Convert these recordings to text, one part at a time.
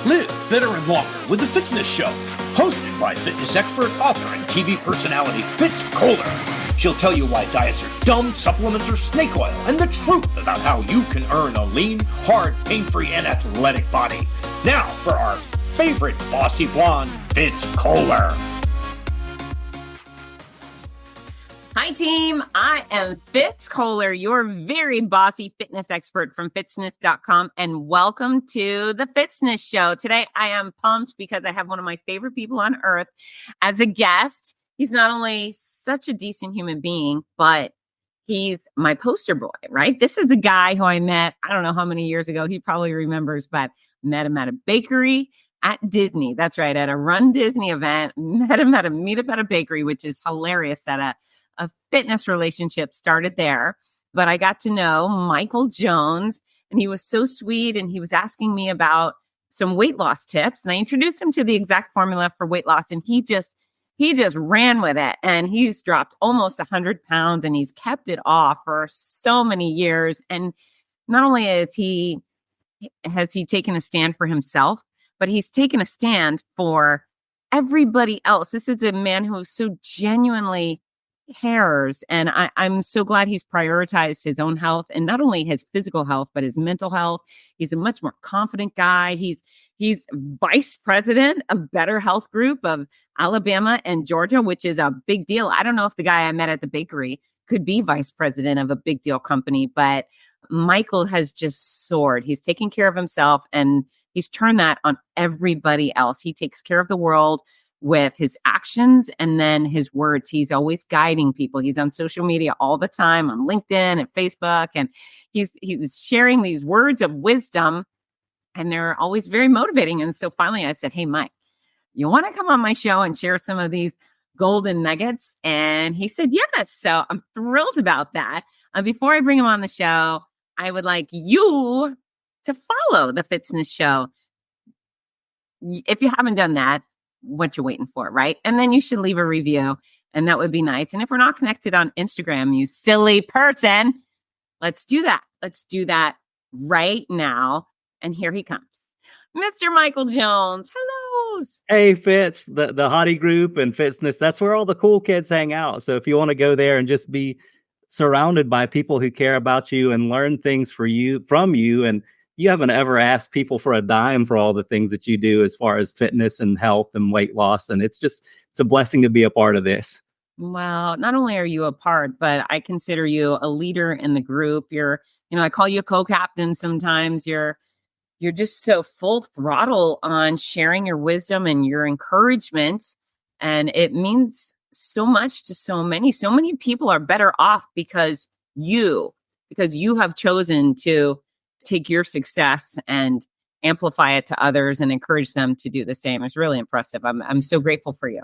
Live better and longer with the Fitzness Show, hosted by fitness expert, author, and TV personality Fitz Koehler. She'll tell you why diets are dumb, supplements are snake oil, and the truth about how you can earn a lean, hard, pain-free, and athletic body. Now for our favorite bossy blonde, Fitz Koehler. Hi, team. I am Fitz Koehler, your very bossy fitness expert from fitzness.com, and welcome to the Fitzness Show. Today, I am pumped because I have one of my favorite people on earth as a guest. He's not only such a decent human being, but he's my poster boy, right? This is a guy who I met, I don't know how many years ago. He probably remembers, but met him at a bakery at Disney. That's right, at a Run Disney event. Met him at a meetup at a bakery, which is hilarious that a fitness relationship started there. But I got to know Michael Jones, and he was so sweet, and he was asking me about some weight loss tips, and I introduced him to the exact formula for weight loss, and he just ran with it, and he's dropped almost 100 pounds, and he's kept it off for so many years. And not only has he taken a stand for himself, but he's taken a stand for everybody else. This is a man who so genuinely cares. And I'm so glad he's prioritized his own health, and not only his physical health, but his mental health. He's a much more confident guy. He's vice president of Better Health Group of Alabama and Georgia, which is a big deal. I don't know if the guy I met at the bakery could be vice president of a big deal company, but Michael has just soared. He's taking care of himself, and he's turned that on everybody else. He takes care of the world with his actions and then his words. He's always guiding people. He's on social media all the time, on LinkedIn and Facebook, and he's sharing these words of wisdom, and they're always very motivating. And so finally I said, hey, Mike, you want to come on my show and share some of these golden nuggets? And he said, yes. So I'm thrilled about that. Before I bring him on the show, I would like you to follow the Fitzness Show. If you haven't done that, what you're waiting for, right? And then you should leave a review, and that would be nice. And if we're not connected on Instagram, you silly person, let's do that. Let's do that right now. And here he comes, Mr. Michael Jones. Hello. Hey, Fitz, the Hottie Group and Fitzness, that's where all the cool kids hang out. So if you want to go there and just be surrounded by people who care about you and learn things from you, and you haven't ever asked people for a dime for all the things that you do as far as fitness and health and weight loss. And it's a blessing to be a part of this. Well, not only are you a part, but I consider you a leader in the group. I call you a co-captain sometimes. You're just so full throttle on sharing your wisdom and your encouragement. And it means so much to so many. So many people are better off because you have chosen to take your success and amplify it to others and encourage them to do the same. It's really impressive. I'm so grateful for you.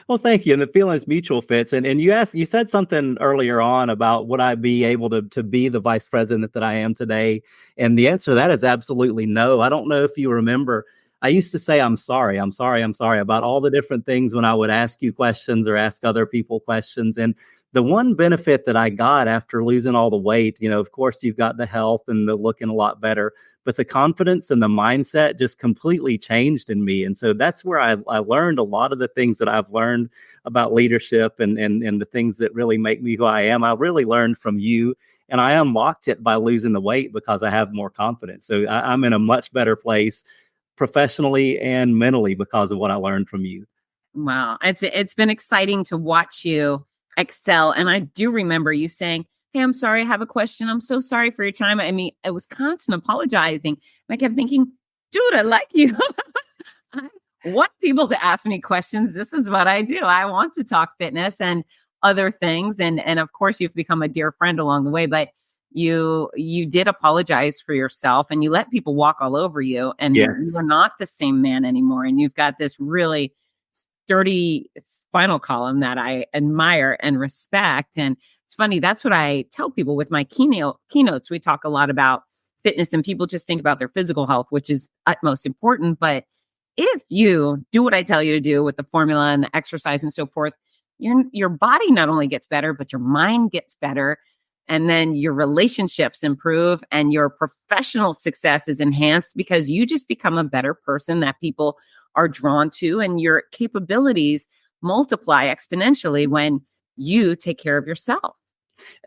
Well, thank you. And the feeling is mutual, Fitz. And you said something earlier on about would I be able to be the vice president that I am today? And the answer to that is absolutely no. I don't know if you remember, I used to say, I'm sorry about all the different things when I would ask you questions or ask other people questions. And the one benefit that I got after losing all the weight, of course, you've got the health and the looking a lot better, but the confidence and the mindset just completely changed in me. And so that's where I learned a lot of the things that I've learned about leadership and the things that really make me who I am. I really learned from you, and I unlocked it by losing the weight because I have more confidence. So I'm in a much better place professionally and mentally because of what I learned from you. Wow. It's been exciting to watch you excel. And I do remember you saying, hey, I'm sorry, I have a question. I'm so sorry for your time. I mean, I was constant apologizing. And I kept thinking, dude, I like you. I want people to ask me questions. This is what I do. I want to talk fitness and other things. And of course, you've become a dear friend along the way, but you did apologize for yourself, and you let people walk all over you. And yes, you are not the same man anymore. And you've got this really sturdy spinal column that I admire and respect. And it's funny, that's what I tell people with my keynotes. We talk a lot about fitness, and people just think about their physical health, which is utmost important. But if you do what I tell you to do with the formula and the exercise and so forth, your body not only gets better, but your mind gets better. And then your relationships improve and your professional success is enhanced because you just become a better person that people are drawn to, and your capabilities multiply exponentially when you take care of yourself.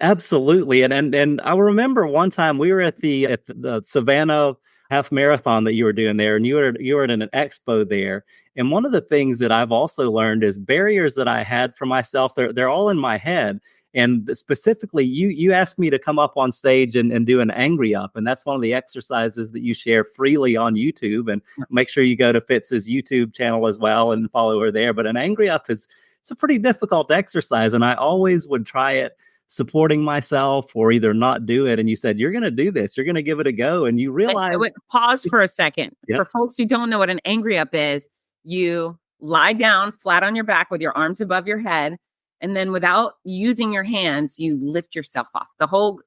Absolutely. And I remember one time we were at the Savannah half marathon that you were doing there, and you were at an expo there. And one of the things that I've also learned is barriers that I had for myself, they're all in my head. And specifically, you asked me to come up on stage and do an angry up. And that's one of the exercises that you share freely on YouTube. And make sure you go to Fitz's YouTube channel as well and follow her there. But an angry up it's a pretty difficult exercise. And I always would try it supporting myself or either not do it. And you said, you're going to do this. You're going to give it a go. And you realize. Pause for a second. Yep. For folks who don't know what an angry up is, you lie down flat on your back with your arms above your head. And then without using your hands, you lift yourself off. The whole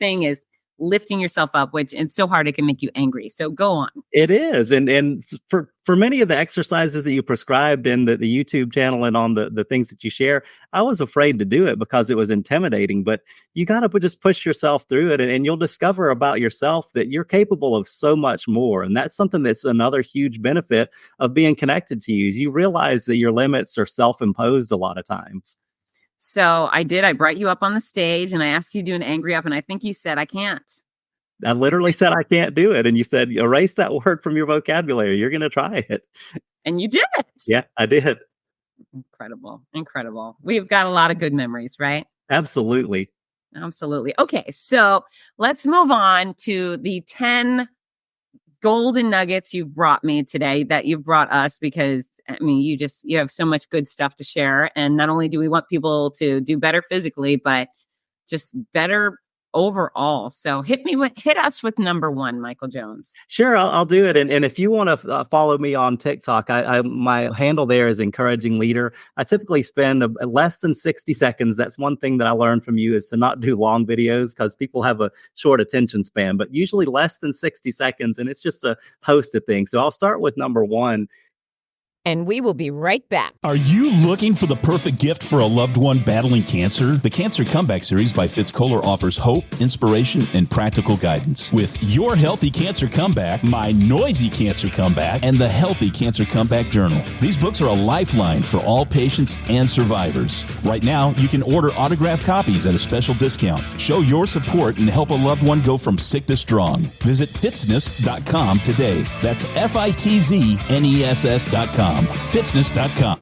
thing is lifting yourself up, which it's so hard it can make you angry. So go on. It is. And for many of the exercises that you prescribed in the YouTube channel and on the things that you share, I was afraid to do it because it was intimidating. But you got to just push yourself through it, and you'll discover about yourself that you're capable of so much more. And that's something that's another huge benefit of being connected to you, is you realize that your limits are self-imposed a lot of times. So I brought you up on the stage and I asked you to do an angry up, and I think you said, I can't. I literally said, I can't do it. And you said, erase that word from your vocabulary. You're going to try it. And you did. Yeah, I did. Incredible. Incredible. We've got a lot of good memories, right? Absolutely. Absolutely. Okay. So let's move on to the 10 golden nuggets you've brought me today, that you've brought us, because I mean, you have so much good stuff to share. And not only do we want people to do better physically, but just better overall. So hit us with number one, Michael Jones. Sure, I'll do it. And if you want to follow me on TikTok, my handle there is Encouraging Leader. I typically spend less than 60 seconds. That's one thing that I learned from you, is to not do long videos because people have a short attention span, but usually less than 60 seconds. And it's just a host of things. So I'll start with number one. And we will be right back. Are you looking for the perfect gift for a loved one battling cancer? The Cancer Comeback series by Fitz Koehler offers hope, inspiration, and practical guidance. With Your Healthy Cancer Comeback, My Noisy Cancer Comeback, and The Healthy Cancer Comeback Journal. These books are a lifeline for all patients and survivors. Right now, you can order autographed copies at a special discount. Show your support and help a loved one go from sick to strong. Visit fitzness.com today. That's FITZNESS.com. Fitzness.com.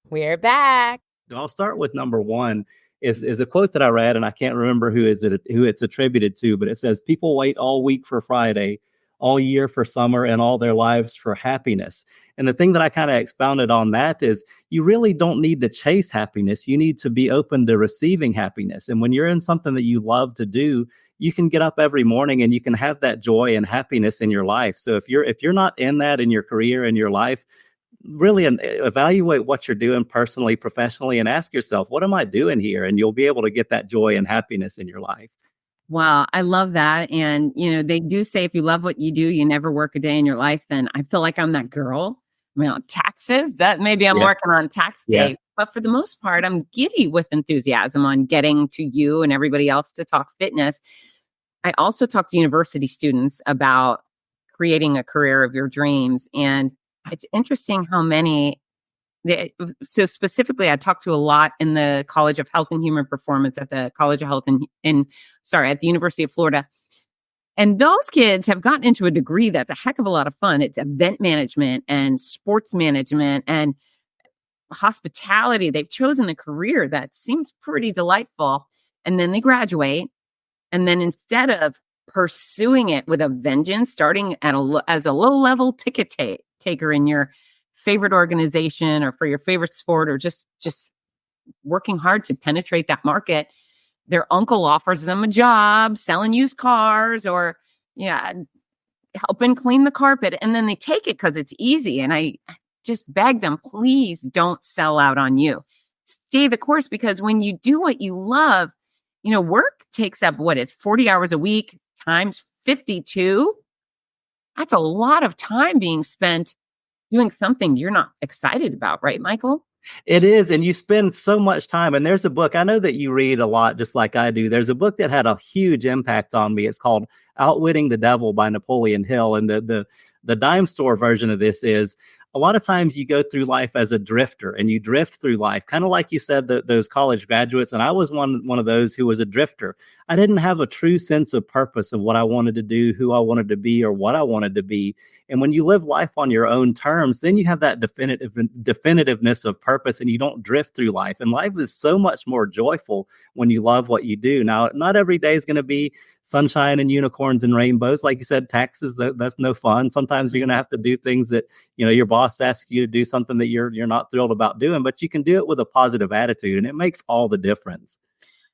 We're back. I'll start with number one. Is a quote that I read, and I can't remember who it's attributed to, but it says, people wait all week for Friday, all year for summer, and all their lives for happiness. And the thing that I kind of expounded on that is, you really don't need to chase happiness. You need to be open to receiving happiness. And when you're in something that you love to do, you can get up every morning and you can have that joy and happiness in your life. So if you're not in that in your career, in your life, really evaluate what you're doing personally, professionally, and ask yourself, what am I doing here? And you'll be able to get that joy and happiness in your life. Wow, I love that. And, they do say, if you love what you do, you never work a day in your life. Then I feel like I'm that girl. I mean, on taxes, that maybe I'm working on tax day. Yeah. But for the most part, I'm giddy with enthusiasm on getting to you and everybody else to talk fitness. I also talk to university students about creating a career of your dreams. And it's interesting how many, so specifically, I talked to a lot in the College of Health and Human Performance at the College of Health at the University of Florida. And those kids have gotten into a degree that's a heck of a lot of fun. It's event management and sports management and hospitality. They've chosen a career that seems pretty delightful. And then they graduate. And then instead of pursuing it with a vengeance, starting as a low-level ticket taker in your favorite organization or for your favorite sport, or just working hard to penetrate that market, their uncle offers them a job selling used cars or helping clean the carpet. And then they take it because it's easy. And I just beg them, please don't sell out on you. Stay the course, because when you do what you love, work takes up 40 hours a week times 52. That's a lot of time being spent doing something you're not excited about, right, Michael? It is. And you spend so much time. And there's a book, I know that you read a lot, just like I do. There's a book that had a huge impact on me. It's called Outwitting the Devil by Napoleon Hill. And the dime store version of this is a lot of times you go through life as a drifter and you drift through life, kind of like you said, those college graduates. And I was one of those who was a drifter. I didn't have a true sense of purpose of what I wanted to do, who I wanted to be, or what I wanted to be. And when you live life on your own terms, then you have that definitiveness of purpose and you don't drift through life. And life is so much more joyful when you love what you do. Now, not every day is going to be sunshine and unicorns and rainbows. Like you said, taxes, that's no fun. Sometimes you're going to have to do things that, your boss asks you to do something that you're not thrilled about doing, but you can do it with a positive attitude and it makes all the difference.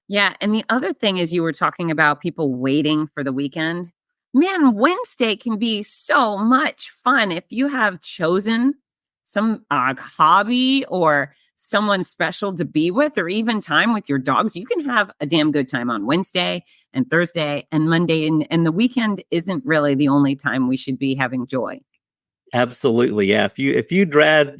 Yeah. And the other thing is, you were talking about people waiting for the weekend. Man, Wednesday can be so much fun if you have chosen some hobby or someone special to be with, or even time with your dogs. You can have a damn good time on Wednesday and Thursday and Monday. And the weekend isn't really the only time we should be having joy. Absolutely. Yeah. If you dread,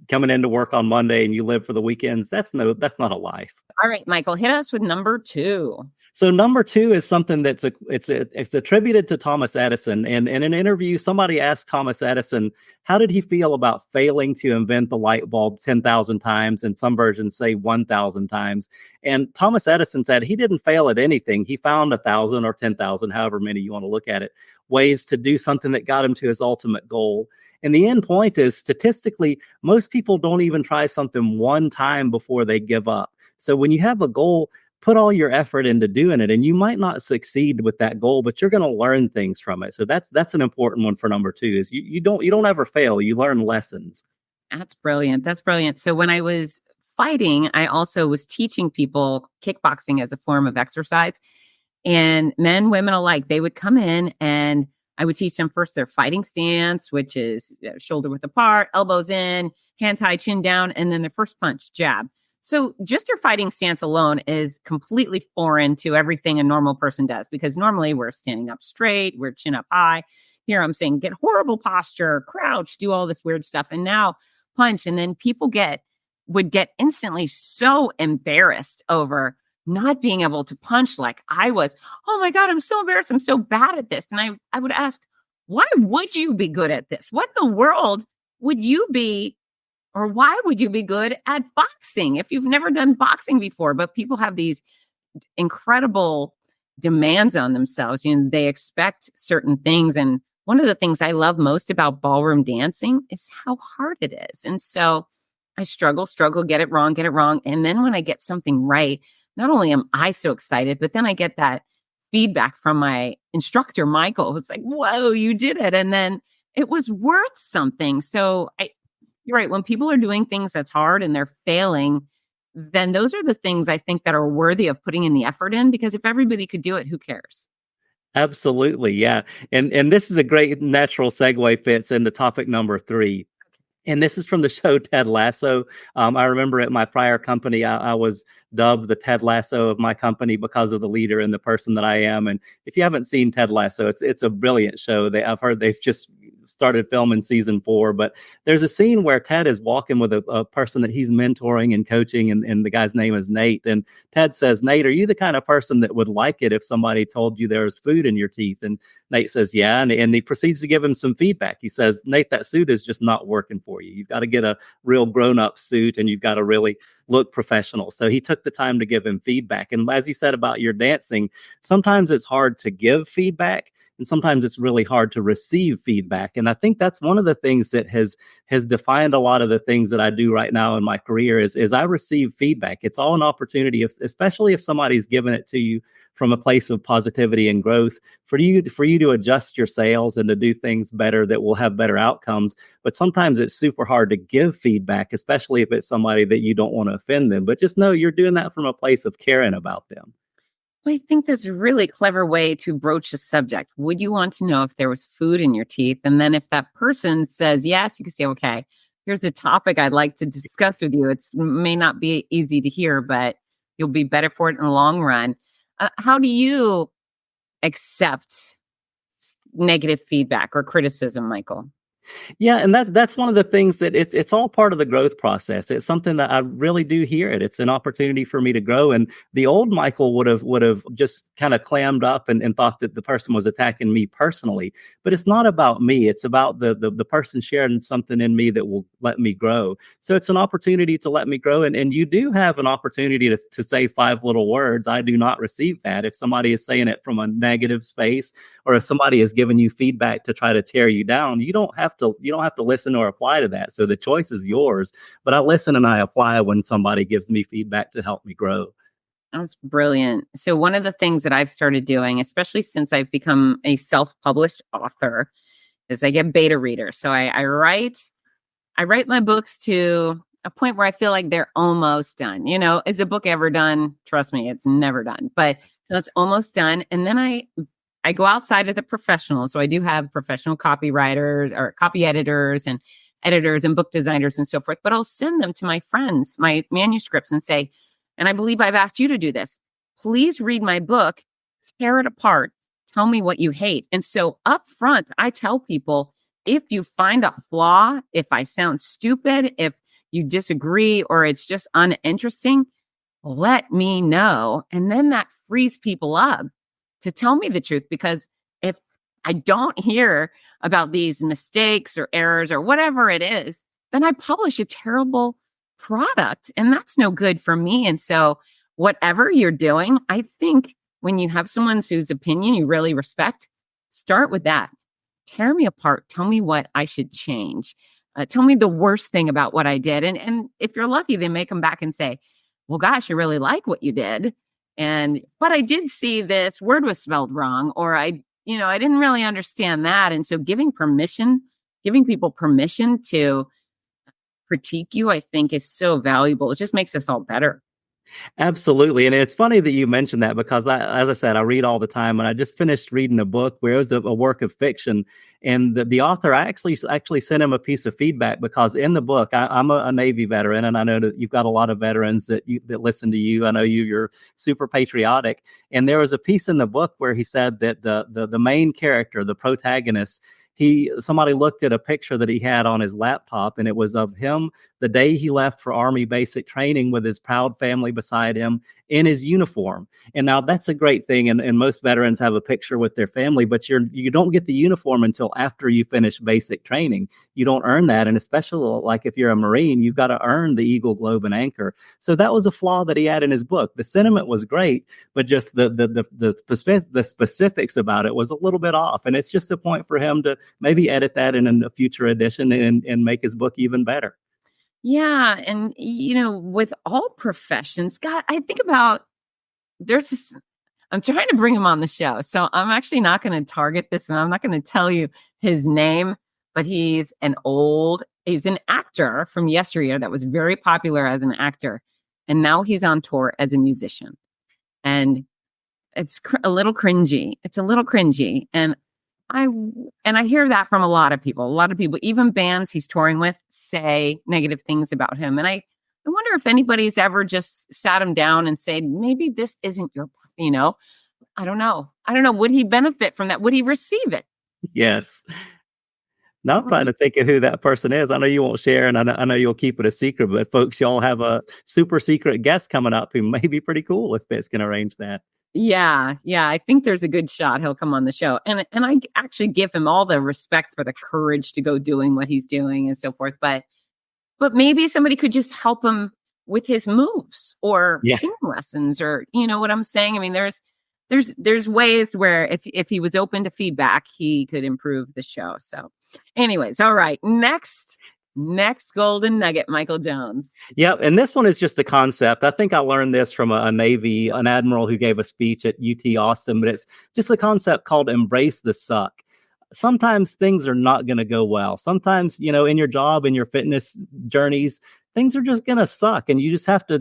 coming into work on Monday and you live for the weekends, that's not a life. All right, Michael, hit us with number 2. So number 2 is something it's attributed to Thomas Edison. And in an interview, somebody asked Thomas Edison, how did he feel about failing to invent the light bulb 10,000 times? And some versions say 1,000 times. And Thomas Edison said he didn't fail at anything. He found 1,000 or 10,000, however many you want to look at it, ways to do something that got him to his ultimate goal. And the end point is, statistically, most people don't even try something one time before they give up. So when you have a goal, put all your effort into doing it, and you might not succeed with that goal, but you're going to learn things from it. So that's an important one for number 2 is you don't ever fail. You learn lessons. That's brilliant. That's brilliant. So when I was fighting, I also was teaching people kickboxing as a form of exercise, and men, women alike, they would come in and I would teach them first their fighting stance, which is shoulder width apart, elbows in, hands high, chin down, and then their first punch, jab. So just your fighting stance alone is completely foreign to everything a normal person does, because normally we're standing up straight, we're chin up high. Here I'm saying get horrible posture, crouch, do all this weird stuff, and now punch. And then people would get instantly so embarrassed over not being able to punch like I was. Oh my God, I'm so embarrassed. I'm so bad at this. And I would ask, why would you be good at this? What in the world would you be, or why would you be good at boxing if you've never done boxing before? But people have these incredible demands on themselves. They expect certain things. And one of the things I love most about ballroom dancing is how hard it is. And so I struggle, get it wrong. And then when I get something right, not only am I so excited, but then I get that feedback from my instructor, Michael. It's like, whoa, you did it. And then it was worth something. So you're right. When people are doing things that's hard and they're failing, then those are the things I think that are worthy of putting in the effort in, because if everybody could do it, who cares? Absolutely. Yeah. And this is a great natural segue, Fitz, into topic number 3. And this is from the show Ted Lasso. I remember at my prior company, I was dubbed the Ted Lasso of my company because of the leader and the person that I am. And if you haven't seen Ted Lasso, it's a brilliant show. I've heard they've just started filming season 4, but there's a scene where Ted is walking with a person that he's mentoring and coaching, and the guy's name is Nate. And Ted says, Nate, are you the kind of person that would like it if somebody told you there's food in your teeth? And Nate says, yeah. And he proceeds to give him some feedback. He says, Nate, that suit is just not working for you. You've got to get a real grown-up suit, and you've got to really look professional. So he took the time to give him feedback. And as you said about your dancing, sometimes it's hard to give feedback, and sometimes it's really hard to receive feedback. And I think that's one of the things that has defined a lot of the things that I do right now in my career is I receive feedback. It's all an opportunity, especially if somebody's given it to you from a place of positivity and growth, for you to adjust your sales and to do things better that will have better outcomes. But sometimes it's super hard to give feedback, especially if it's somebody that you don't want to offend them. But just know you're doing that from a place of caring about them. Well, I think that's a really clever way to broach the subject. Would you want to know if there was food in your teeth? And then if that person says yes, you can say, okay, here's a topic I'd like to discuss with you. It may not be easy to hear, but you'll be better for it in the long run. How do you accept negative feedback or criticism, Michael? Yeah, and that's one of the things that it's all part of the growth process. It's something that I really do hear it. It's an opportunity for me to grow. And the old Michael would have just kind of clammed up and thought that the person was attacking me personally. But it's not about me. It's about the person sharing something in me that will let me grow. So it's an opportunity to let me grow. And you do have an opportunity to say 5 little words. I do not receive that. If somebody is saying it from a negative space, or if somebody is giving you feedback to try to tear you down, you don't have to listen or apply to that. So the choice is yours. But I listen and I apply when somebody gives me feedback to help me grow. That's brilliant. So one of the things that I've started doing, especially since I've become a self-published author, is I get beta readers. So I write my books to a point where I feel like they're almost done. Is a book ever done? Trust me, it's never done. But so it's almost done. And then I go outside of the professionals. So I do have professional copywriters or copy editors and book designers and so forth, but I'll send them to my friends, my manuscripts, and say, and I believe I've asked you to do this. Please read my book, tear it apart, tell me what you hate. And so up front, I tell people, if you find a flaw, if I sound stupid, if you disagree, or it's just uninteresting, let me know. And then that frees people up to tell me the truth, because if I don't hear about these mistakes or errors or whatever it is, then I publish a terrible product, and that's no good for me. And so whatever you're doing, I think when you have someone whose opinion you really respect, start with that. Tear me apart. Tell me what I should change. Tell me the worst thing about what I did. And if you're lucky, they may come back and say, well, gosh, I really like what you did. But I did see this word was spelled wrong, or I didn't really understand that. And so giving people permission to critique you, I think is so valuable. It just makes us all better. Absolutely. And it's funny that you mentioned that, because as I said, I read all the time, and I just finished reading a book where it was a work of fiction. And the author, I actually sent him a piece of feedback, because in the book, I'm a Navy veteran, and I know that you've got a lot of veterans that listen to you. I know you're super patriotic. And there was a piece in the book where he said that the main character, the protagonist, somebody looked at a picture that he had on his laptop, and it was of him the day he left for Army basic training with his proud family beside him in his uniform. And now that's a great thing. And most veterans have a picture with their family, but you don't get the uniform until after you finish basic training. You don't earn that. And especially like if you're a Marine, you've got to earn the Eagle, Globe, and Anchor. So that was a flaw that he had in his book. The sentiment was great, but just the specifics about it was a little bit off. And it's just a point for him to maybe edit that in a future edition and make his book even better. Yeah. And, with all professions, God, I think about I'm trying to bring him on the show. So I'm actually not going to target this, and I'm not going to tell you his name, but he's an actor from yesteryear that was very popular as an actor. And now he's on tour as a musician. And it's a little cringy. And I hear that from a lot of people, even bands he's touring with, say negative things about him. And I wonder if anybody's ever just sat him down and said, maybe this isn't your, I don't know. Would he benefit from that? Would he receive it? Yes. Now I'm trying to think of who that person is. I know you won't share, and I know you'll keep it a secret, but folks, y'all have a super secret guest coming up who may be pretty cool if Fitz can arrange that. Yeah. I think there's a good shot he'll come on the show. And I actually give him all the respect for the courage to go doing what he's doing and so forth. But maybe somebody could just help him with his moves or singing lessons, or what I'm saying? I mean, there's ways where if he was open to feedback, he could improve the show. So anyways, all right. Next golden nugget, Michael Jones. Yep. And this one is just a concept. I think I learned this from an admiral who gave a speech at UT Austin, but it's just a concept called embrace the suck. Sometimes things are not going to go well. Sometimes, in your job, in your fitness journeys, things are just going to suck, and you just have to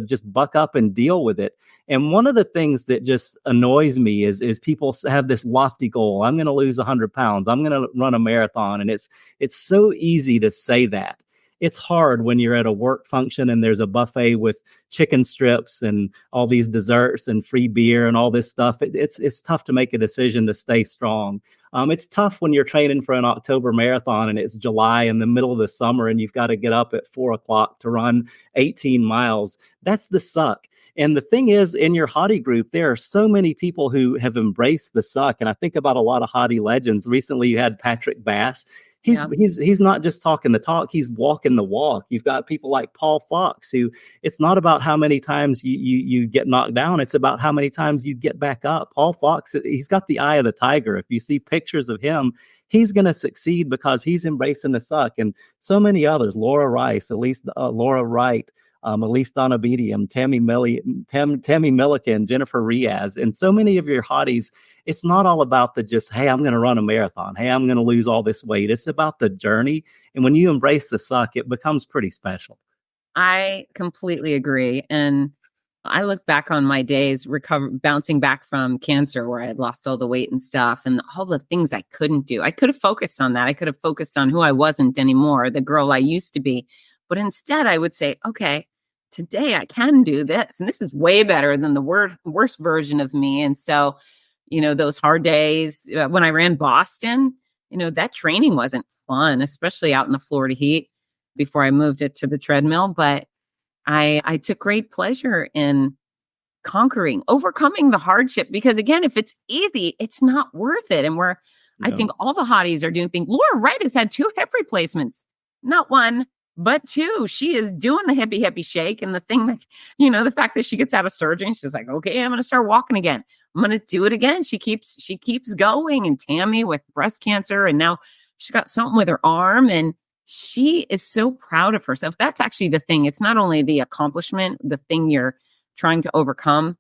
just buck up and deal with it. And one of the things that just annoys me is people have this lofty goal. I'm going to lose 100 pounds. I'm going to run a marathon. And it's so easy to say that. it's hard when you're at a work function and there's a buffet with chicken strips and all these desserts and free beer and all this stuff. It's tough to make a decision to stay strong. It's tough when you're training for an October marathon and it's July in the middle of the summer and you've got to get up at 4 o'clock to run 18 miles. That's the suck. And the thing is, in your hottie group, there are so many people who have embraced the suck. And I think about a lot of hottie legends. Recently, you had Patrick Bass. He's not just talking the talk, he's walking the walk. You've got people like Paul Fox, who it's not about how many times you get knocked down, it's about how many times you get back up. Paul Fox, he's got the eye of the tiger. If you see pictures of him, he's going to succeed because he's embracing the suck. And so many others, Laura Rice, at least Laura Wright, Elise Donabedium, Tammy Milliken, Jennifer Riaz, and so many of your hotties. It's not all about the just, hey, I'm going to run a marathon. Hey, I'm going to lose all this weight. It's about the journey. And when you embrace the suck, it becomes pretty special. I completely agree. And I look back on my days bouncing back from cancer, where I had lost all the weight and stuff, and all the things I couldn't do. I could have focused on that. I could have focused on who I wasn't anymore, the girl I used to be. But instead, I would say, okay, today I can do this. And this is way better than the worst version of me. And so, those hard days when I ran Boston, that training wasn't fun, especially out in the Florida heat before I moved it to the treadmill. But I took great pleasure in overcoming the hardship, because again, if it's easy, it's not worth it. And I think all the hotties are doing things. Laura Wright has had 2 hip replacements, not 1, but 2. She is doing the hippie shake. And the thing that, the fact that she gets out of surgery, she's like, okay, I'm going to start walking again. I'm going to do it again. She keeps going. And Tammy with breast cancer, and now she got something with her arm, and she is so proud of herself. That's actually the thing. It's not only the accomplishment, the thing you're trying to overcome,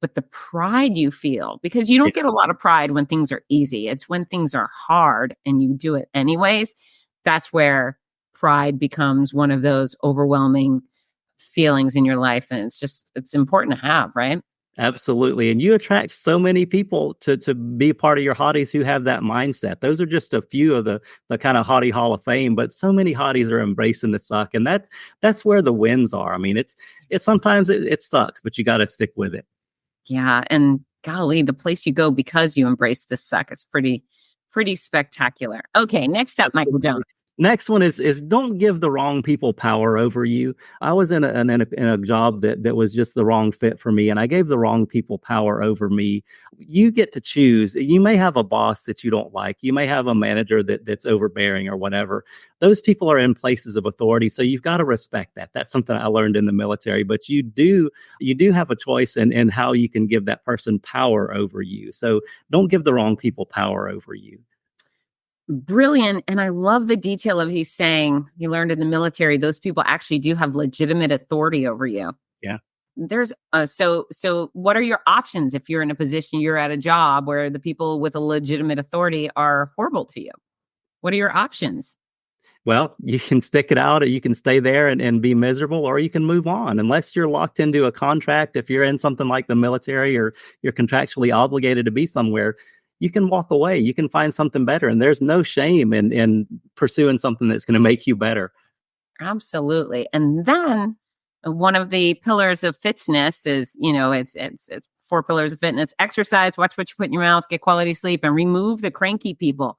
but the pride you feel, because you don't get a lot of pride when things are easy. It's when things are hard and you do it anyways. That's where pride becomes one of those overwhelming feelings in your life. And it's important to have, right? Absolutely. And you attract so many people to be part of your hotties who have that mindset. Those are just a few of the kind of hottie Hall of Fame, but so many hotties are embracing the suck. And that's where the wins are. I mean, it's sometimes it sucks, but you got to stick with it. Yeah. And golly, the place you go because you embrace the suck is pretty spectacular. Okay. Next up, Michael Jones. Next one is don't give the wrong people power over you. I was in a job that was just the wrong fit for me, and I gave the wrong people power over me. You get to choose. You may have a boss that you don't like. You may have a manager that's overbearing or whatever. Those people are in places of authority, so you've got to respect that. That's something I learned in the military. But you do have a choice in how you can give that person power over you. So don't give the wrong people power over you. Brilliant. And I love the detail of you saying you learned in the military, those people actually do have legitimate authority over you. Yeah. There's so what are your options if you're in a position, you're at a job where the people with a legitimate authority are horrible to you? What are your options? Well, you can stick it out, or you can stay there and be miserable, or you can move on. Unless you're locked into a contract, if you're in something like the military or you're contractually obligated to be somewhere, you can walk away. You can find something better. And there's no shame in pursuing something that's going to make you better. Absolutely. And then one of the pillars of fitzness is, it's 4 pillars of fitness: exercise, watch what you put in your mouth, get quality sleep, and remove the cranky people.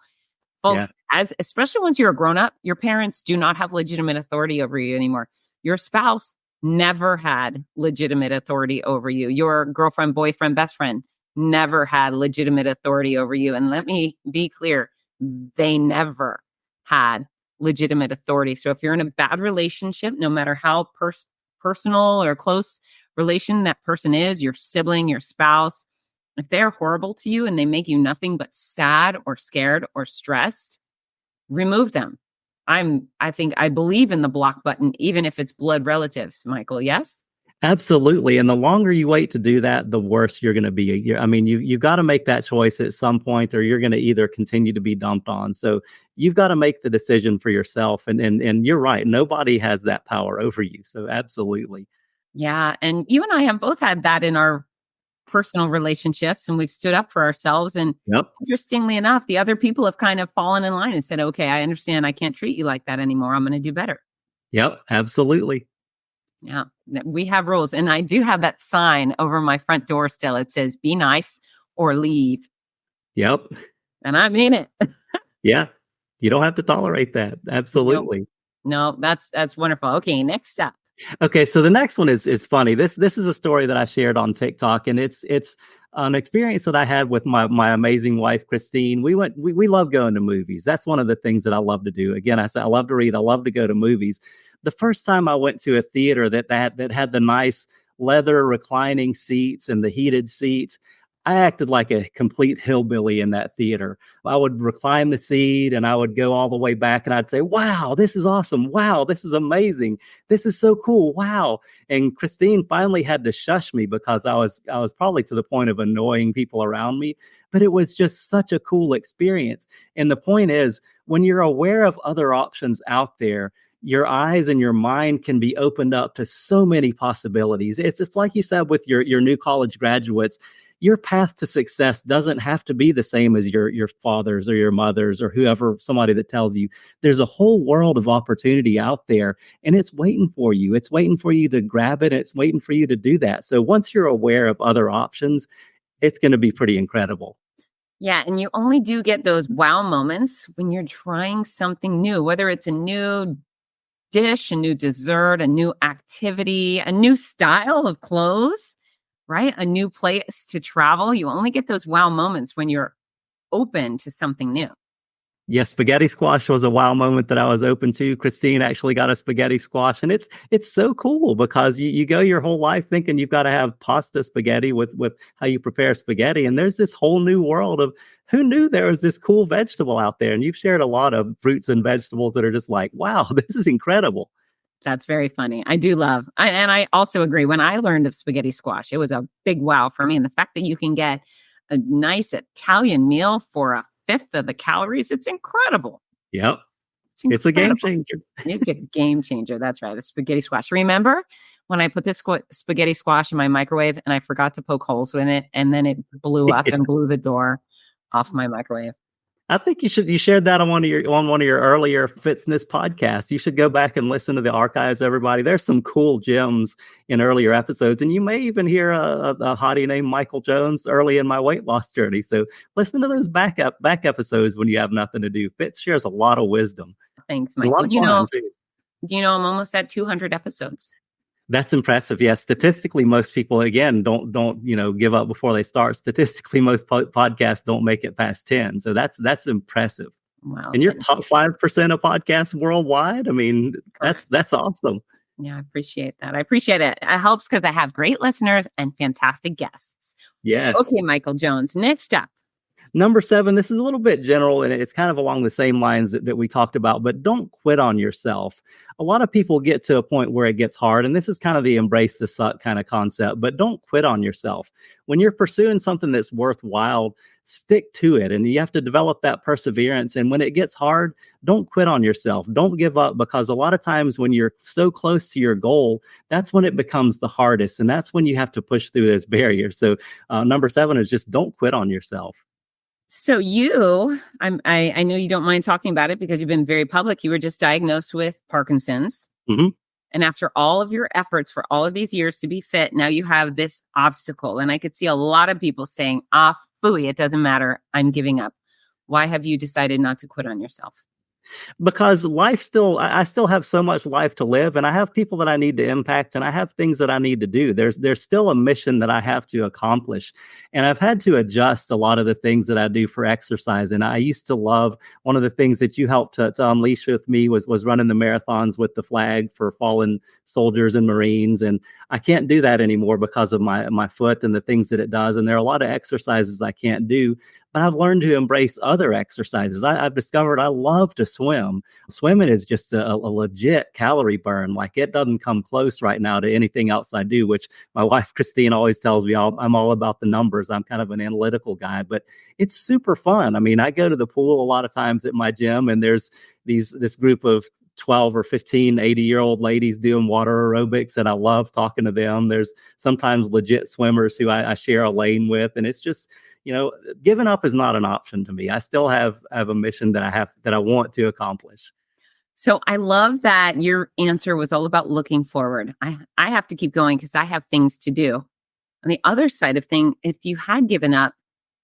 Folks, especially once you're a grown up, your parents do not have legitimate authority over you anymore. Your spouse never had legitimate authority over you. Your girlfriend, boyfriend, best friend never had legitimate authority over you. And let me be clear, they never had legitimate authority. So if you're in a bad relationship, no matter how personal or close relation that person is, your sibling, your spouse, if they're horrible to you and they make you nothing but sad or scared or stressed, remove them. I believe in the block button, even if it's blood relatives, Michael. Yes? Absolutely. And the longer you wait to do that, the worse you're going to be. You've got to make that choice at some point, or you're going to either continue to be dumped on. So you've got to make the decision for yourself. And you're right. Nobody has that power over you. So absolutely. Yeah. And you and I have both had that in our personal relationships, and we've stood up for ourselves. And Interestingly enough, the other people have kind of fallen in line and said, okay, I understand. I can't treat you like that anymore. I'm going to do better. Yep, absolutely. Yeah, we have rules. And I do have that sign over my front door still. It says, be nice or leave. Yep. And I mean it. Yeah. You don't have to tolerate that. Nope. Absolutely. No, that's wonderful. Okay, next up. Okay, so the next one is funny. This is a story that I shared on TikTok, and it's an experience that I had with my amazing wife Christine. We love going to movies. That's one of the things that I love to do. Again, I said I love to read. I love to go to movies. The first time I went to a theater that had the nice leather reclining seats and the heated seats, I acted like a complete hillbilly in that theater. I would recline the seat and I would go all the way back and I'd say, "Wow, this is awesome. Wow, this is amazing. This is so cool. Wow." And Christine finally had to shush me because I was probably to the point of annoying people around me, but it was just such a cool experience. And the point is, when you're aware of other options out there, your eyes and your mind can be opened up to so many possibilities. It's like you said with your new college graduates, your path to success doesn't have to be the same as your father's or your mother's or whoever, somebody that tells you. There's a whole world of opportunity out there and it's waiting for you. It's waiting for you to grab it. It's waiting for you to do that. So once you're aware of other options, it's going to be pretty incredible. Yeah, and you only do get those wow moments when you're trying something new, whether it's a new dish, a new dessert, a new activity, a new style of clothes, right? A new place to travel. You only get those wow moments when you're open to something new. Yes, spaghetti squash was a wow moment that I was open to. Christine actually got a spaghetti squash, and it's so cool because you go your whole life thinking you've got to have pasta spaghetti with how you prepare spaghetti, and there's this whole new world of who knew there was this cool vegetable out there. And you've shared a lot of fruits and vegetables that are just like, wow, this is incredible. That's very funny. I do love, and I also agree. When I learned of spaghetti squash, it was a big wow for me. And the fact that you can get a nice Italian meal for a fifth of the calories, it's incredible. Yep. It's a game incredible. changer. It's a game changer. That's right. The spaghetti squash. Remember when I put this spaghetti squash in my microwave and I forgot to poke holes in it and then it blew up and blew the door off my microwave? I think you shared that on one of your earlier Fitzness podcasts. You should go back and listen to the archives, everybody. There's some cool gems in earlier episodes, and you may even hear a hottie named Michael Jones early in my weight loss journey. So listen to those back episodes when you have nothing to do. Fitz shares a lot of wisdom. Thanks, A lot Michael. of fun, too. I'm almost at 200 episodes. That's impressive. Yes, statistically, most people again don't give up before they start. Statistically, most podcasts don't make it past 10. So that's impressive. Wow. And you're top 5% of podcasts worldwide. I mean, that's awesome. Yeah, I appreciate that. I appreciate it. It helps because I have great listeners and fantastic guests. Yes. Okay, Michael Jones. Next up. Number 7, this is a little bit general and it's kind of along the same lines that we talked about, but don't quit on yourself. A lot of people get to a point where it gets hard, and this is kind of the embrace the suck kind of concept, but don't quit on yourself. When you're pursuing something that's worthwhile, stick to it, and you have to develop that perseverance. And when it gets hard, don't quit on yourself. Don't give up, because a lot of times when you're so close to your goal, that's when it becomes the hardest, and that's when you have to push through those barriers. So number 7 is just don't quit on yourself. So I know you don't mind talking about it because you've been very public. You were just diagnosed with Parkinson's. Mm-hmm. And after all of your efforts for all of these years to be fit, now you have this obstacle. And I could see a lot of people saying, phooey, it doesn't matter. I'm giving up. Why have you decided not to quit on yourself? Because I still have so much life to live, and I have people that I need to impact, and I have things that I need to do. There's still a mission that I have to accomplish, and I've had to adjust a lot of the things that I do for exercise. And I used to love, one of the things that you helped to unleash with me was running the marathons with the flag for fallen soldiers and Marines, and I can't do that anymore because of my foot and the things that it does. And there are a lot of exercises I can't do. But I've learned to embrace other exercises. I've discovered I love to swim. Swimming is just a legit calorie burn. Like, it doesn't come close right now to anything else I do, which my wife, Christine, always tells me I'm all about the numbers. I'm kind of an analytical guy, but it's super fun. I mean, I go to the pool a lot of times at my gym, and there's this group of 12 or 15 80-year-old ladies doing water aerobics, and I love talking to them. There's sometimes legit swimmers who I share a lane with, and it's just, giving up is not an option to me. I still have a mission that I want to accomplish. So I love that your answer was all about looking forward. I have to keep going because I have things to do. On the other side of thing, if you had given up,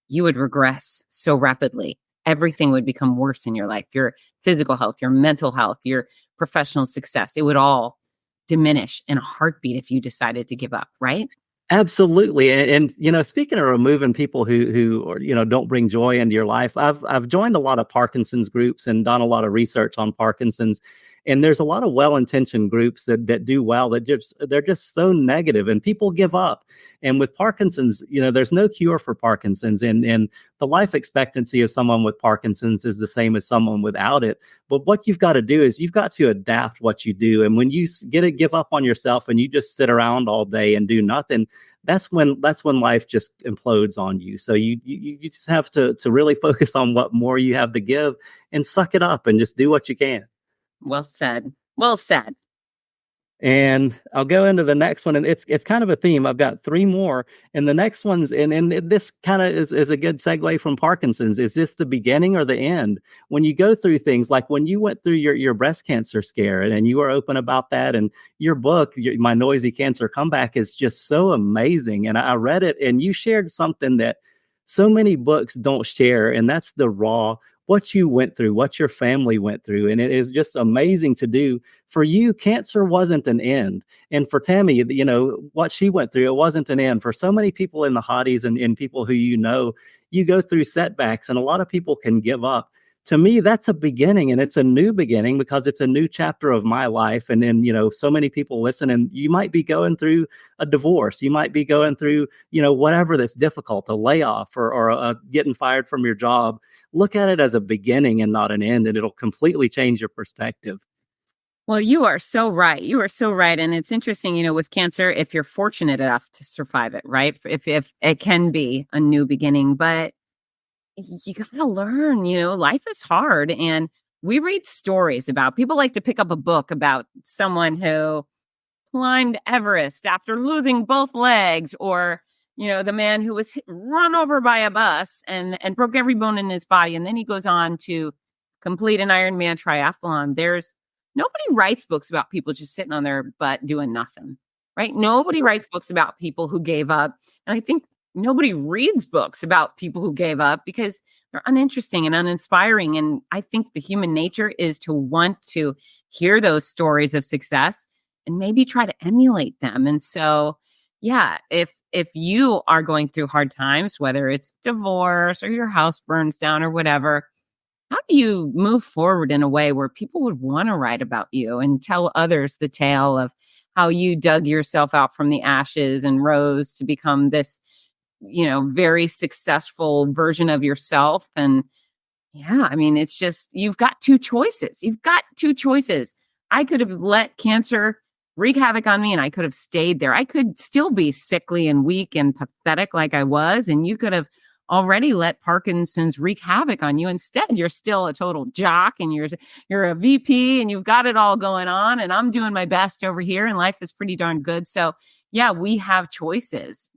you would regress so rapidly. Everything would become worse in your life. Your physical health, your mental health, your professional success, it would all diminish in a heartbeat if you decided to give up, right? Absolutely. And speaking of removing people who or, don't bring joy into your life, I've joined a lot of Parkinson's groups and done a lot of research on Parkinson's. And there's a lot of well-intentioned groups that do well, they're just so negative and people give up. And with Parkinson's, there's no cure for Parkinson's, and the life expectancy of someone with Parkinson's is the same as someone without it. But what you've got to do is you've got to adapt what you do. And when you give up on yourself and you just sit around all day and do nothing, that's when life just implodes on you. So you just have to really focus on what more you have to give and suck it up and just do what you can. Well said. Well said. And I'll go into the next one, and it's kind of a theme. I've got three more, and the next one's and this kind of is a good segue from Parkinson's. Is this the beginning or the end? When you go through things like when you went through your breast cancer scare, and you were open about that, and your book, My Noisy Cancer Comeback, is just so amazing. And I read it, and you shared something that so many books don't share, and that's the raw what you went through, what your family went through. And it is just amazing to do. For you, cancer wasn't an end. And for Tammy, what she went through, it wasn't an end. For so many people in the hotties and people who you go through setbacks, and a lot of people can give up. To me, that's a beginning, and it's a new beginning because it's a new chapter of my life. And then, so many people listen, and you might be going through a divorce. You might be going through, whatever that's difficult, a layoff or getting fired from your job. Look at it as a beginning and not an end, and it'll completely change your perspective. Well, you are so right. You are so right. And it's interesting, with cancer, if you're fortunate enough to survive it, right? If it can be a new beginning, but you got to learn, life is hard. And we read stories about people like to pick up a book about someone who climbed Everest after losing both legs, or the man who was run over by a bus and broke every bone in his body. And then he goes on to complete an Ironman triathlon. Nobody writes books about people just sitting on their butt doing nothing, right? Nobody writes books about people who gave up. And I think nobody reads books about people who gave up because they're uninteresting and uninspiring. And I think the human nature is to want to hear those stories of success and maybe try to emulate them. And so, yeah, if you are going through hard times, whether it's divorce or your house burns down or whatever, how do you move forward in a way where people would want to write about you and tell others the tale of how you dug yourself out from the ashes and rose to become this, very successful version of yourself? And yeah, I mean, it's just, you've got two choices. I could have let cancer wreak havoc on me and I could have stayed there. I could still be sickly and weak and pathetic like I was. And you could have already let Parkinson's wreak havoc on you. Instead, you're still a total jock and you're a VP and you've got it all going on. And I'm doing my best over here and life is pretty darn good. So yeah, we have choices.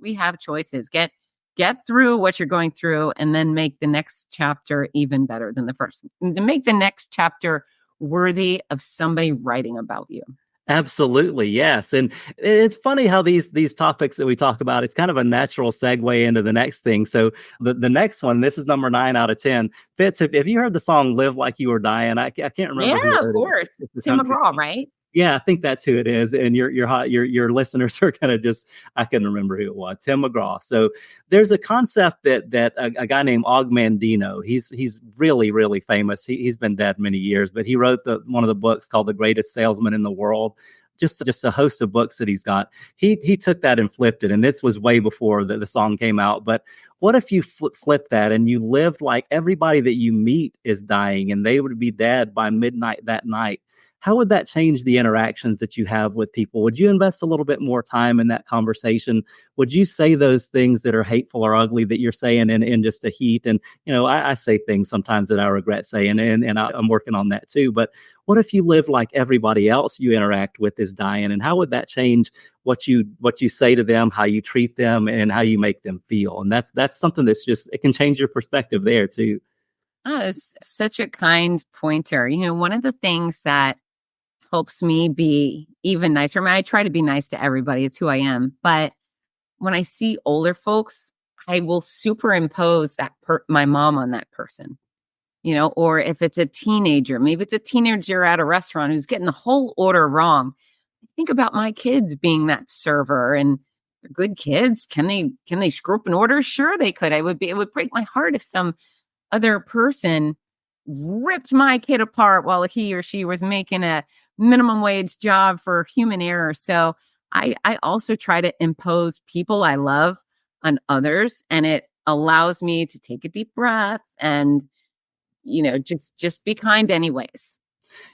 Get through what you're going through and then make the next chapter even better than the first. Make the next chapter worthy of somebody writing about you. Absolutely. Yes. And it's funny how these topics that we talk about, it's kind of a natural segue into the next thing. So the next one, this is number 9 out of 10. Fitz, have you heard the song Live Like You Were Dying? I can't remember. Yeah, of course. Tim McGraw, right? Yeah, I think that's who it is. And your listeners are kind of just, I couldn't remember who it was, Tim McGraw. So there's a concept that a guy named Og Mandino, he's really, really famous. He's been dead many years, but he wrote one of the books called The Greatest Salesman in the World. Just a host of books that he's got. He took that and flipped it. And this was way before the song came out. But what if you flip that and you lived like everybody that you meet is dying and they would be dead by midnight that night? How would that change the interactions that you have with people? Would you invest a little bit more time in that conversation? Would you say those things that are hateful or ugly that you're saying in just a heat? And, I say things sometimes that I regret saying, and I'm working on that too. But what if you live like everybody else you interact with is dying? And how would that change what you say to them, how you treat them, and how you make them feel? And that's something that's just, it can change your perspective there too. Oh, it's such a kind pointer. One of the things that helps me be even nicer. I mean, I try to be nice to everybody. It's who I am. But when I see older folks, I will superimpose my mom on that person. Or if it's a teenager, maybe it's a teenager at a restaurant who's getting the whole order wrong. Think about my kids being that server, and they're good kids. Can they screw up an order? Sure, they could. It would break my heart if some other person ripped my kid apart while he or she was making a minimum wage job for human error. So I also try to impose people I love on others, and it allows me to take a deep breath and just be kind anyways.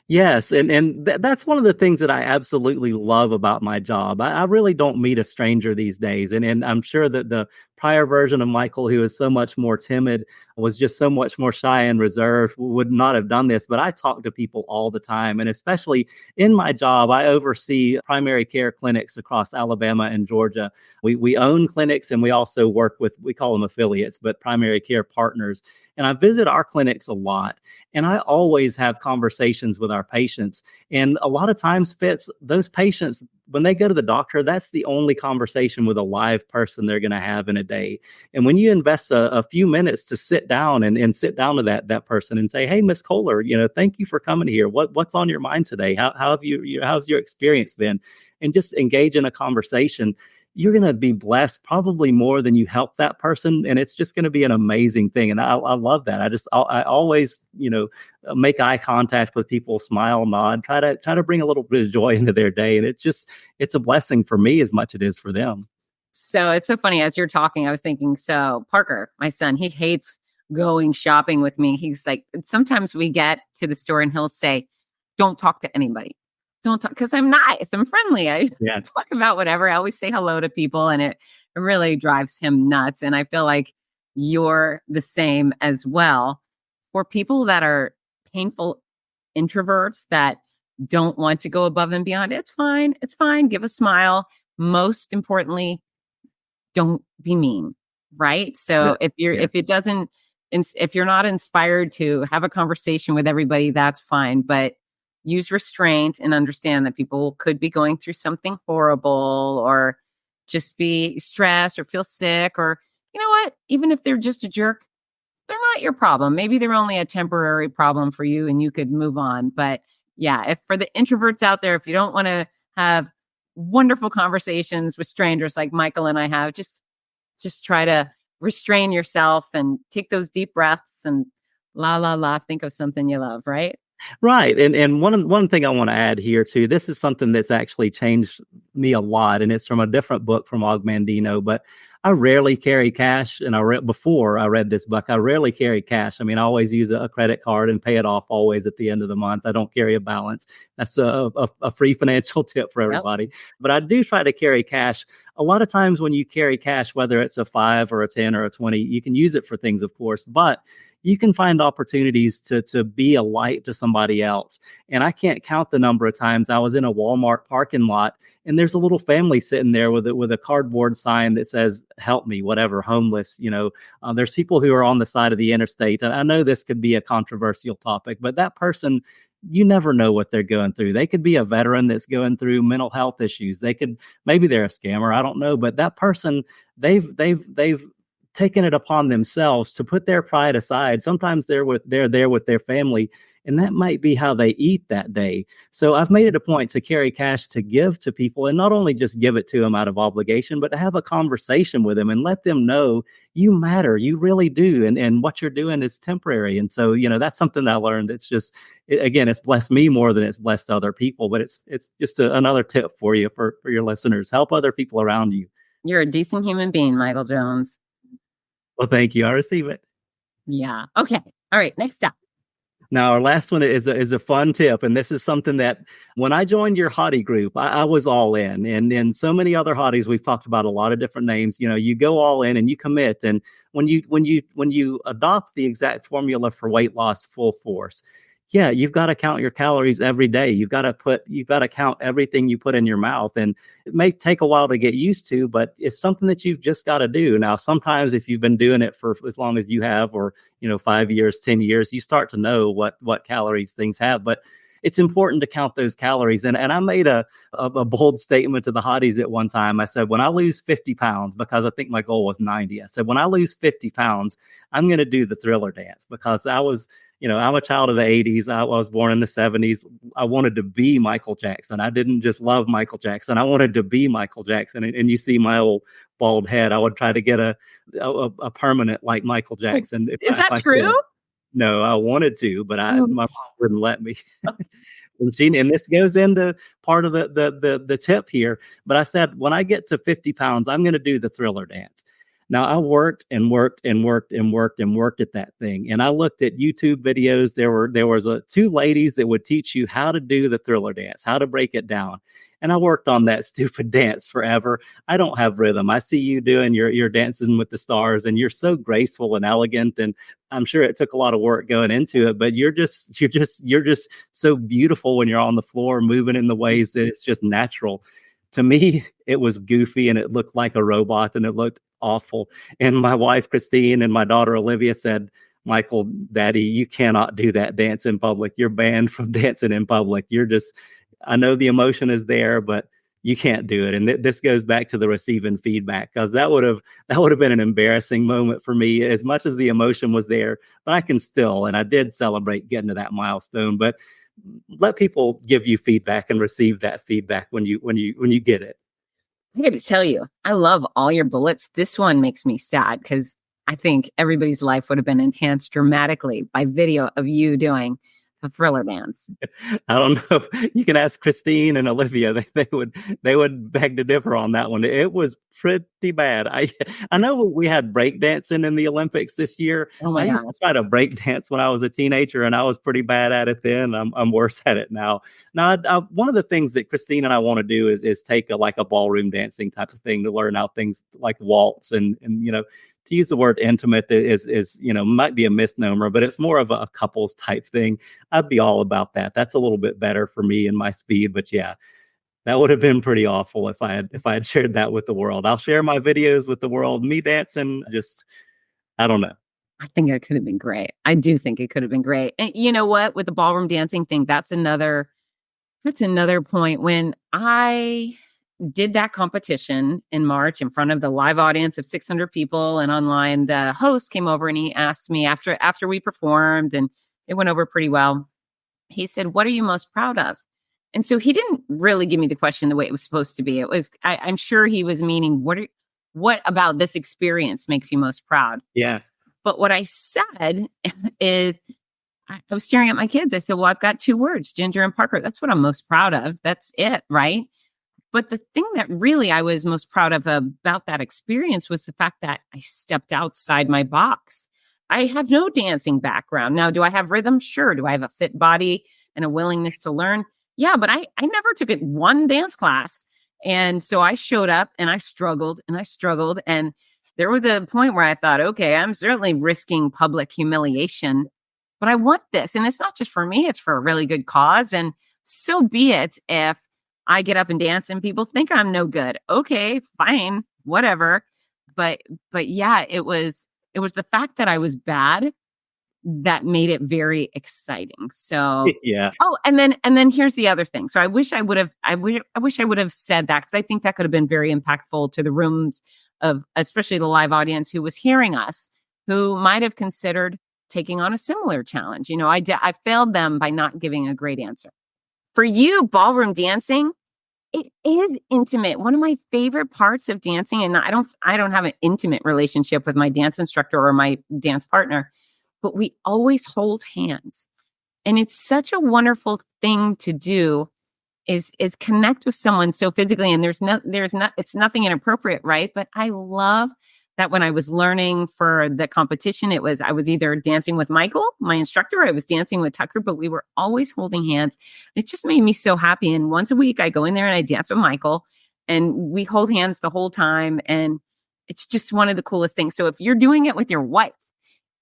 Yes, and that's one of the things that I absolutely love about my job. I really don't meet a stranger these days, and I'm sure that the prior version of Michael, who is so much more timid, was just so much more shy and reserved, would not have done this. But I talk to people all the time, and especially in my job, I oversee primary care clinics across Alabama and Georgia. We own clinics, and we also work with, we call them affiliates, but primary care partners. And I visit our clinics a lot, and I always have conversations with our patients. And a lot of times, Fitz, those patients, when they go to the doctor, that's the only conversation with a live person they're going to have in a day. And when you invest a few minutes to sit down and sit down to that person and say, "Hey, Miss Koehler, thank you for coming here. What's on your mind today? How have how's your experience been?" And just engage in a conversation, you're going to be blessed probably more than you help that person. And it's just going to be an amazing thing. And I love that. I always, make eye contact with people, smile, nod, try to bring a little bit of joy into their day. And it's a blessing for me as much as it is for them. So it's so funny. As you're talking, I was thinking, so Parker, my son, he hates going shopping with me. He's like, sometimes we get to the store and he'll say, "Don't talk to anybody. Don't talk," because I'm nice, I'm friendly. I talk about whatever. I always say hello to people, and it really drives him nuts. And I feel like you're the same as well. For people that are painful introverts that don't want to go above and beyond, it's fine. It's fine. Give a smile. Most importantly, don't be mean, right? So if you're not inspired to have a conversation with everybody, that's fine. But use restraint and understand that people could be going through something horrible, or just be stressed or feel sick, or you know what? Even if they're just a jerk, they're not your problem. Maybe they're only a temporary problem for you and you could move on. But yeah, if for the introverts out there, if you don't want to have wonderful conversations with strangers like Michael and I have, just try to restrain yourself and take those deep breaths and think of something you love, right? Right. And one thing I want to add here too, this is something that's actually changed me a lot, and it's from a different book from Og Mandino, but I rarely carry cash. And before I read this book, I rarely carry cash. I mean, I always use a credit card and pay it off always at the end of the month. I don't carry a balance. That's a free financial tip for everybody. Yep. But I do try to carry cash. A lot of times when you carry cash, whether it's a 5 or a 10 or a 20, you can use it for things, of course, but you can find opportunities to be a light to somebody else. And I can't count the number of times I was in a Walmart parking lot and there's a little family sitting there with a cardboard sign that says, "Help me," whatever, homeless. There's people who are on the side of the interstate. And I know this could be a controversial topic, but that person, you never know what they're going through. They could be a veteran that's going through mental health issues. Maybe they're a scammer. I don't know. But that person, they've taken it upon themselves to put their pride aside. Sometimes they're there with their family, and that might be how they eat that day. So I've made it a point to carry cash to give to people, and not only just give it to them out of obligation, but to have a conversation with them and let them know you matter. You really do. And what you're doing is temporary. And so, that's something that I learned. It's just, again, it's blessed me more than it's blessed other people, but it's just another tip for you, for your listeners. Help other people around you. You're a decent human being, Michael Jones. Well, thank you. I receive it. Yeah. Okay. All right. Next up. Now, our last one is a fun tip. And this is something that when I joined your hottie group, I was all in. And so many other hotties, we've talked about a lot of different names. You go all in and you commit. And when you adopt the exact formula for weight loss full force, yeah, you've got to count your calories every day. You've got to count everything you put in your mouth. And it may take a while to get used to, but it's something that you've just got to do. Now, sometimes if you've been doing it for as long as you have, or, 5 years, 10 years, you start to know what calories things have. But it's important to count those calories. And I made a bold statement to the hotties at one time. I said, when I lose 50 pounds, because I think my goal was 90, I said, when I lose 50 pounds, I'm going to do the Thriller dance, because I'm a child of the 80s. I was born in the 70s. I wanted to be Michael Jackson. I didn't just love Michael Jackson. I wanted to be Michael Jackson. And you see my old bald head. I would try to get a permanent like Michael Jackson. Is that true? No, I wanted to, but my mom wouldn't let me. And this goes into part of the tip here. But I said, when I get to 50 pounds, I'm going to do the Thriller dance. Now, I worked and worked and worked and worked and worked at that thing. And I looked at YouTube videos. There was two ladies that would teach you how to do the Thriller dance, how to break it down. And I worked on that stupid dance forever. I don't have rhythm. I see you doing your dancing with the stars, and you're so graceful and elegant. And I'm sure it took a lot of work going into it, but you're just so beautiful when you're on the floor, moving in the ways that it's just natural. To me, it was goofy and it looked like a robot and it looked awful. And my wife, Christine, and my daughter, Olivia, said, Michael, Daddy, you cannot do that dance in public. You're banned from dancing in public. I know the emotion is there, but you can't do it. And this goes back to the receiving feedback, because that would have been an embarrassing moment for me, as much as the emotion was there. But I did celebrate getting to that milestone. But let people give you feedback and receive that feedback when you get it. I got to tell you, I love all your bullets. This one makes me sad, because I think everybody's life would have been enhanced dramatically by video of you doing the Thriller dance. I don't know. You can ask Christine and Olivia. They would beg to differ on that one. It was pretty bad. I know we had breakdancing in the Olympics this year. I used to try to break dance when I was a teenager, and I was pretty bad at it then. I'm worse at it now. Now, one of the things that Christine and I want to do is take a ballroom dancing type of thing to learn how things like waltz and to use the word intimate is might be a misnomer, but it's more of a couples type thing. I'd be all about that. That's a little bit better for me and my speed. But yeah, that would have been pretty awful if I had shared that with the world. I'll share my videos with the world. Me dancing, I don't know. I think it could have been great. I do think it could have been great. And you know what? With the ballroom dancing thing, that's another point. When I did that competition in March in front of the live audience of 600 people and online, the host came over and he asked me after we performed, and it went over pretty well. He said, "What are you most proud of?" And so he didn't really give me the question the way it was supposed to be. It was, I'm sure he was meaning, what about this experience makes you most proud? Yeah. But what I said is, I was staring at my kids. I said, well, I've got 2 words, Ginger and Parker. That's what I'm most proud of. That's it, right? But the thing that really I was most proud of about that experience was the fact that I stepped outside my box. I have no dancing background. Now, do I have rhythm? Sure. Do I have a fit body and a willingness to learn? Yeah, but I never took one dance class. And so I showed up and I struggled. And there was a point where I thought, okay, I'm certainly risking public humiliation, but I want this. And it's not just for me, it's for a really good cause. And so be it if I get up and dance and people think I'm no good. Okay, fine, whatever. But yeah, it was the fact that I was bad that made it very exciting. So yeah. Oh, and then here's the other thing. So I wish I would have said that, because I think that could have been very impactful to the rooms of especially the live audience who was hearing us, who might have considered taking on a similar challenge. I failed them by not giving a great answer. For you, ballroom dancing, it is intimate. One of my favorite parts of dancing, and I don't have an intimate relationship with my dance instructor or my dance partner, but we always hold hands. And it's such a wonderful thing to do, is connect with someone so physically. And it's nothing inappropriate, right? But I love that when I was learning for the competition, I was either dancing with Michael, my instructor, or I was dancing with Tucker, but we were always holding hands. It just made me so happy. And once a week I go in there and I dance with Michael, and we hold hands the whole time. And it's just one of the coolest things. So if you're doing it with your wife,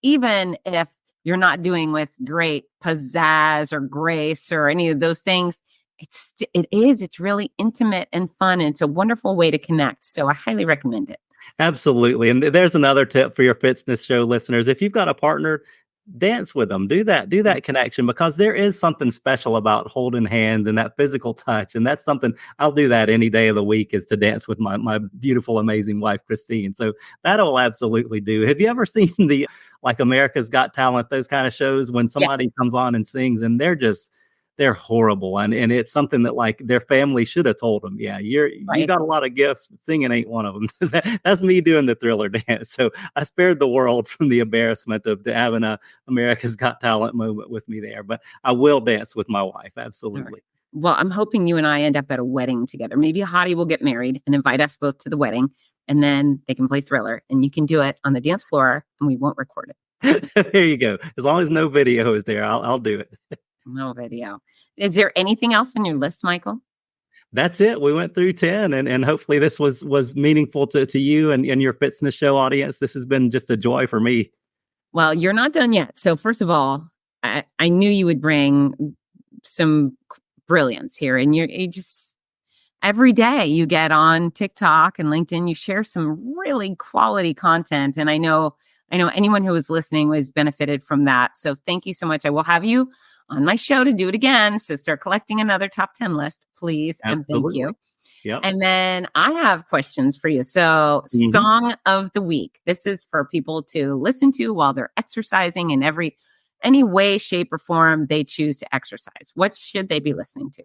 even if you're not doing with great pizzazz or grace or any of those things. It's really intimate and fun. And it's a wonderful way to connect. So I highly recommend it. Absolutely. And there's another tip for your Fitzness Show listeners. If you've got a partner, dance with them. Do that connection, because there is something special about holding hands and that physical touch. And that's something I'll do that any day of the week, is to dance with my beautiful, amazing wife, Christine. So that'll absolutely do. Have you ever seen the America's Got Talent, those kind of shows when somebody comes on and sings and they're horrible. And it's something that their family should have told them, you got a lot of gifts. Singing ain't one of them. That's me doing the Thriller dance. So I spared the world from the embarrassment of having a America's Got Talent moment with me there, but I will dance with my wife. Absolutely. Right. Well, I'm hoping you and I end up at a wedding together. Maybe Hottie will get married and invite us both to the wedding, and then they can play Thriller and you can do it on the dance floor and we won't record it. There you go. As long as no video is there, I'll do it. No video. Is there anything else on your list, Michael? That's it. We went through 10, and hopefully this was meaningful to you and your Fitzness Show audience. This has been just a joy for me. Well, you're not done yet. So first of all, I knew you would bring some brilliance here, and you just every day you get on TikTok and LinkedIn, you share some really quality content. And I know anyone who was listening was benefited from that. So thank you so much. I will have you on my show to do it again. So start collecting another top 10 list, please. Absolutely. And thank you. Yep. And then I have questions for you. So Song of the week. This is for people to listen to while they're exercising in any way, shape, or form they choose to exercise. What should they be listening to?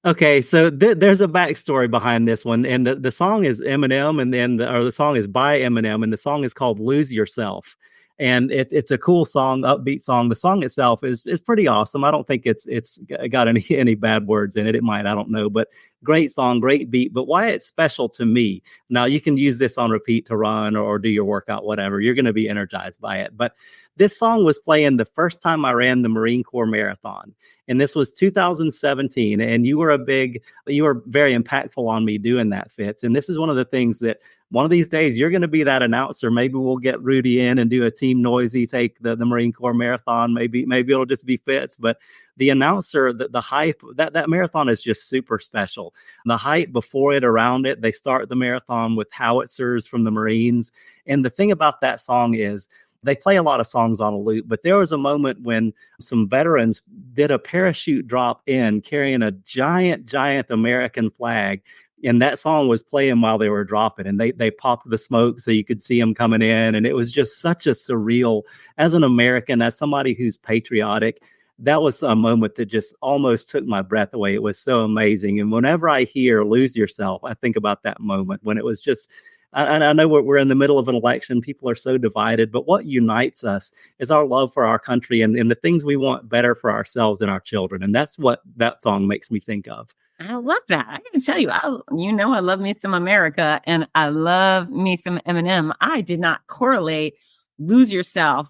Okay, so there's a backstory behind this one, and the song is Eminem, and then the song is by Eminem, and the song is called "Lose Yourself." And it's a cool song, upbeat song. The song itself is pretty awesome. I don't think it's got any bad words in it. It might, I don't know, but great song, great beat. But why it's special to me, now you can use this on repeat to run or do your workout, whatever. You're going to be energized by it. But this song was playing the first time I ran the Marine Corps Marathon. And this was 2017. And you were very impactful on me doing that, Fitz. And this is one of the things that one of these days you're going to be that announcer. Maybe we'll get Rudy in and do a Team Noisy, take the Marine Corps Marathon. Maybe it'll just be Fitz. But the announcer, the hype, that marathon is just super special. The hype before it, around it, they start the marathon with howitzers from the Marines. And the thing about that song is they play a lot of songs on a loop, but there was a moment when some veterans did a parachute drop in carrying a giant American flag. And that song was playing while they were dropping, and they popped the smoke so you could see them coming in. And it was just such a surreal, as an American, as somebody who's patriotic, that was a moment that just almost took my breath away. It was so amazing. And whenever I hear "Lose Yourself," I think about that moment when it was just, I know we're in the middle of an election. People are so divided, but what unites us is our love for our country and the things we want better for ourselves and our children. And that's what that song makes me think of. I love that. I can tell you, I love me some America and I love me some Eminem. I did not correlate "Lose Yourself"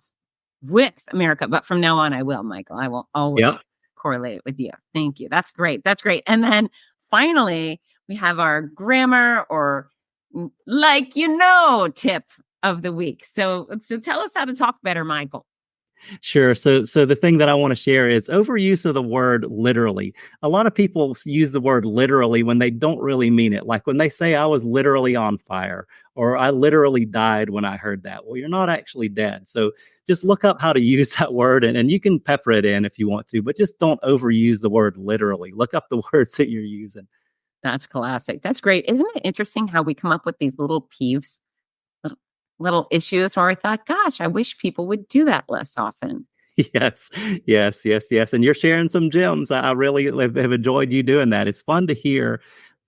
with America, but from now on I will, Michael. I will always correlate it with you. Thank you. That's great. That's great. And then finally, we have our grammar or tip of the week. So tell us how to talk better, Michael. Sure. So the thing that I want to share is overuse of the word literally. A lot of people use the word literally when they don't really mean it. Like when they say "I was literally on fire," or "I literally died when I heard that." Well, you're not actually dead. So just look up how to use that word and you can pepper it in if you want to, but just don't overuse the word literally. Look up the words that you're using. That's classic. That's great. Isn't it interesting how we come up with these little peeves? Little issues where I thought, gosh, I wish people would do that less often. Yes. And you're sharing some gems. I really have enjoyed you doing that. It's fun to hear,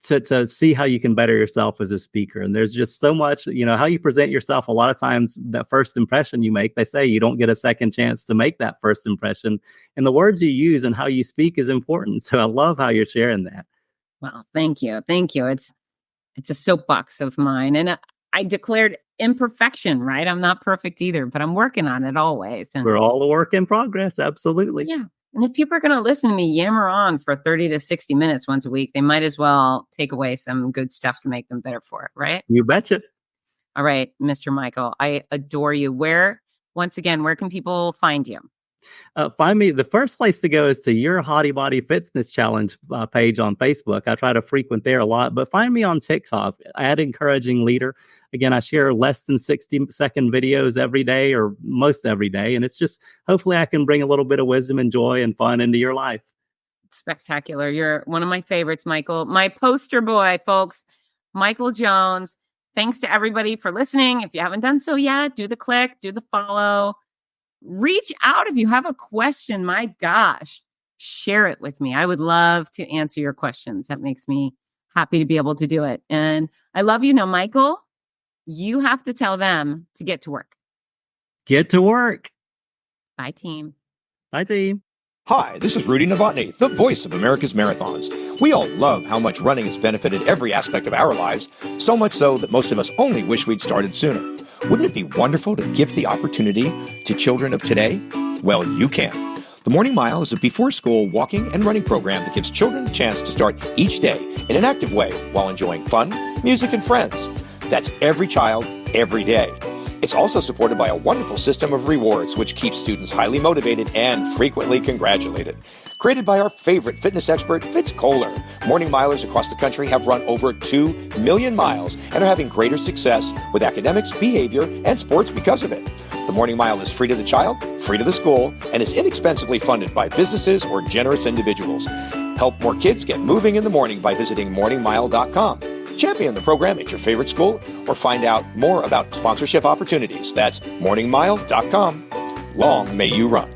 to see how you can better yourself as a speaker. And there's just so much, how you present yourself. A lot of times that first impression you make, they say you don't get a second chance to make that first impression. And the words you use and how you speak is important. So I love how you're sharing that. Well, thank you. Thank you. It's a soapbox of mine. And I declared imperfection, right? I'm not perfect either, but I'm working on it always. And we're all a work in progress. Absolutely. Yeah. And if people are going to listen to me yammer on for 30 to 60 minutes once a week, they might as well take away some good stuff to make them better for it, right? You betcha. All right, Mr. Michael, I adore you. Where once again, where can people find you? Find me. The first place to go is to your Hottie Body Fitzness Challenge page on Facebook. I try to frequent there a lot, but find me on TikTok at Encouraging Leader. Again, I share less than 60-second videos every day or most every day. And it's just, hopefully I can bring a little bit of wisdom and joy and fun into your life. Spectacular. You're one of my favorites, Michael. My poster boy, folks, Michael Jones. Thanks to everybody for listening. If you haven't done so yet, do the click, do the follow. Reach out if you have a question. My gosh, share it with me. I would love to answer your questions. That makes me happy to be able to do it. And I love you. Now, Michael, you have to tell them to get to work. Get to work. Bye, team. Bye, team. Hi, this is Rudy Novotny, the voice of America's Marathons. We all love how much running has benefited every aspect of our lives, so much so that most of us only wish we'd started sooner. Wouldn't it be wonderful to gift the opportunity to children of today? Well, you can. The Morning Mile is a before-school walking and running program that gives children a chance to start each day in an active way while enjoying fun, music, and friends. That's every child, every day. It's also supported by a wonderful system of rewards, which keeps students highly motivated and frequently congratulated. Created by our favorite fitness expert, Fitz Koehler, Morning Milers across the country have run over 2 million miles and are having greater success with academics, behavior, and sports because of it. The Morning Mile is free to the child, free to the school, and is inexpensively funded by businesses or generous individuals. Help more kids get moving in the morning by visiting morningmile.com. Champion the program at your favorite school or find out more about sponsorship opportunities. That's morningmile.com. Long may you run.